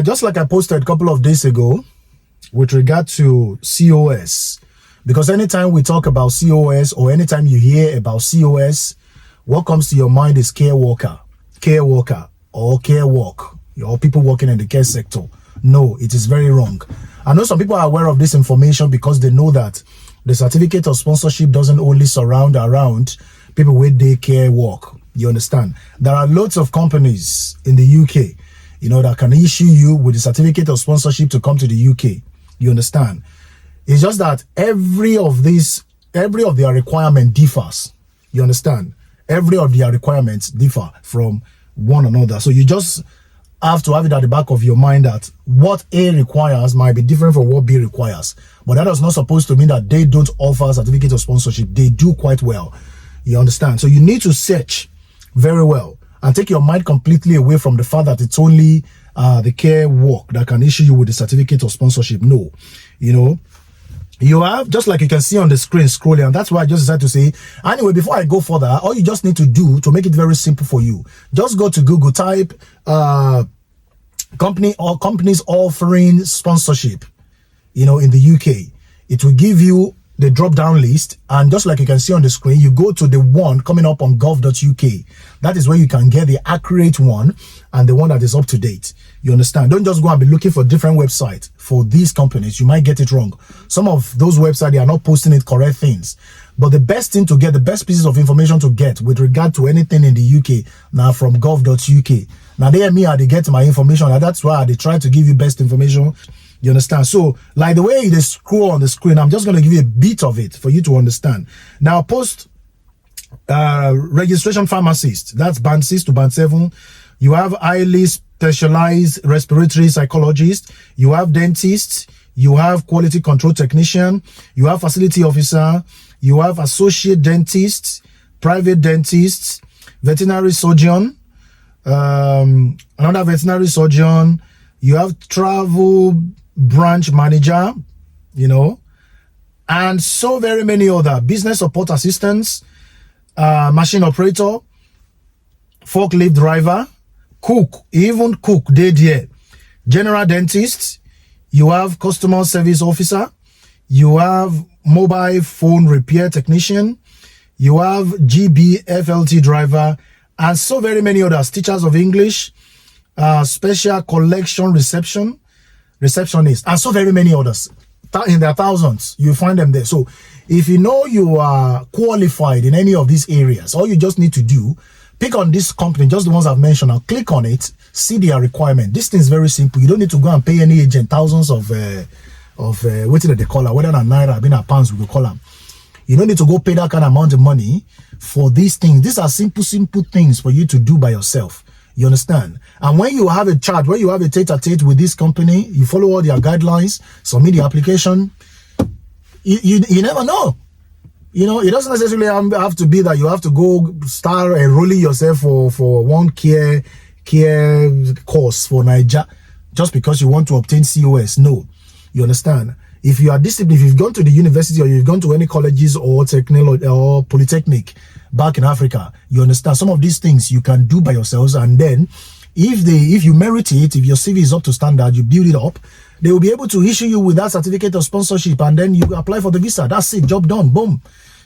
Just like I posted a couple of days ago with regard to COS, because anytime we talk about COS or anytime you hear about COS, what comes to your mind is care worker or care work, or people working in the care sector. No, it is very wrong. I know some people are aware of this information because they know that the certificate of sponsorship doesn't only surround around people with day care work. You understand? There are lots of companies in the UK, that can issue you with the certificate of sponsorship to come to the UK. You understand? It's just that every of their requirement differs. You understand? Every of their requirements differ from one another. So you just have to have it at the back of your mind that what A requires might be different from what B requires. But that is not supposed to mean that they don't offer certificate of sponsorship. They do quite well. You understand? So you need to search very well and take your mind completely away from the fact that it's only the care work that can issue you with the certificate of sponsorship. No, you have, just like you can see on the screen scrolling, and that's why I just decided to say, anyway, before I go further, all you just need to do to make it very simple for you, just go to Google, type company or companies offering sponsorship, in the UK. It will give you the drop-down list, and just like you can see on the screen, you go to the one coming up on gov.uk. That is where you can get the accurate one and the one that is up to date. You understand? Don't just go and be looking for different websites for these companies. You might get it wrong. Some of those websites, they are not posting it correct things. But the best thing to get, the best pieces of information to get with regard to anything in the UK, now from gov.uk. Now they get my information, and that's why they try to give you best information. You understand? So, like the way they scroll on the screen, I'm just going to give you a bit of it for you to understand. Now, post registration pharmacist, that's band 6 to band 7. You have highly specialized respiratory psychologist. You have dentists. You have quality control technician. You have facility officer. You have associate dentists, private dentists, veterinary surgeon, another veterinary surgeon. You have travel branch manager, and so very many other business support assistants, machine operator, forklift driver, cook, even cook, general dentist. You have customer service officer. You have mobile phone repair technician. You have GBFLT driver, and so very many others, teachers of English, special collection receptionist, and so very many others. In their thousands, you find them there. So if you know you are qualified in any of these areas, all you just need to do, pick on this company, just the ones I've mentioned, and click on it, see their requirement. This thing is very simple. You don't need to go and pay any agent thousands of what did they call it, whether not naira, been a pounds, we will call them. You don't need to go pay that kind of amount of money for these things. These are simple things for you to do by yourself. You understand? And when you have a chat, when you have a tete-a-tete with this company, you follow all their guidelines, submit the application, you never know. It doesn't necessarily have to be that you have to go start enrolling yourself for one care course for Niger just because you want to obtain COS. No. You understand? If you are disciplined, if you've gone to the university or you've gone to any colleges or technology or polytechnic back in Africa, you understand some of these things you can do by yourselves. And then if you merit it, if your CV is up to standard, you build it up, they will be able to issue you with that certificate of sponsorship, and then you apply for the visa. That's it, job done, boom.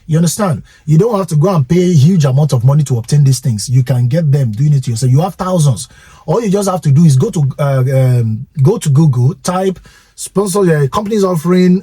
You understand? You don't have to go and pay a huge amount of money to obtain these things. You can get them doing it yourself. You have thousands. All you just have to do is go to Google, type companies offering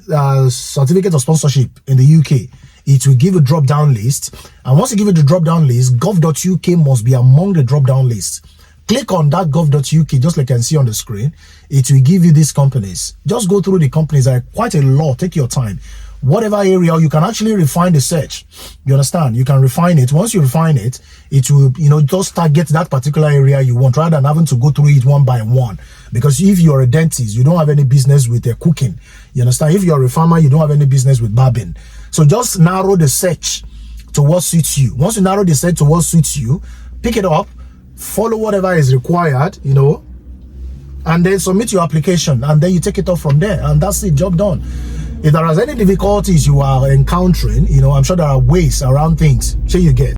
certificate of sponsorship in the UK. It will give a drop-down list, and once you give it the drop-down list, gov.uk must be among the drop-down lists. Click on that gov.uk, just like you can see on the screen. It will give you these companies. Just go through the companies. There are quite a lot. Take your time. Whatever area, you can actually refine the search. You understand? You can refine it. Once you refine it, it will, just target that particular area you want, rather than having to go through it one by one. Because if you're a dentist, you don't have any business with cooking. You understand? If you're a farmer, you don't have any business with barbing. So just narrow the search to what suits you. Once you narrow the search to what suits you, pick it up, follow whatever is required, and then submit your application, and then you take it off from there, and that's it, job done. If there are any difficulties you are encountering, I'm sure there are ways around things. So you get.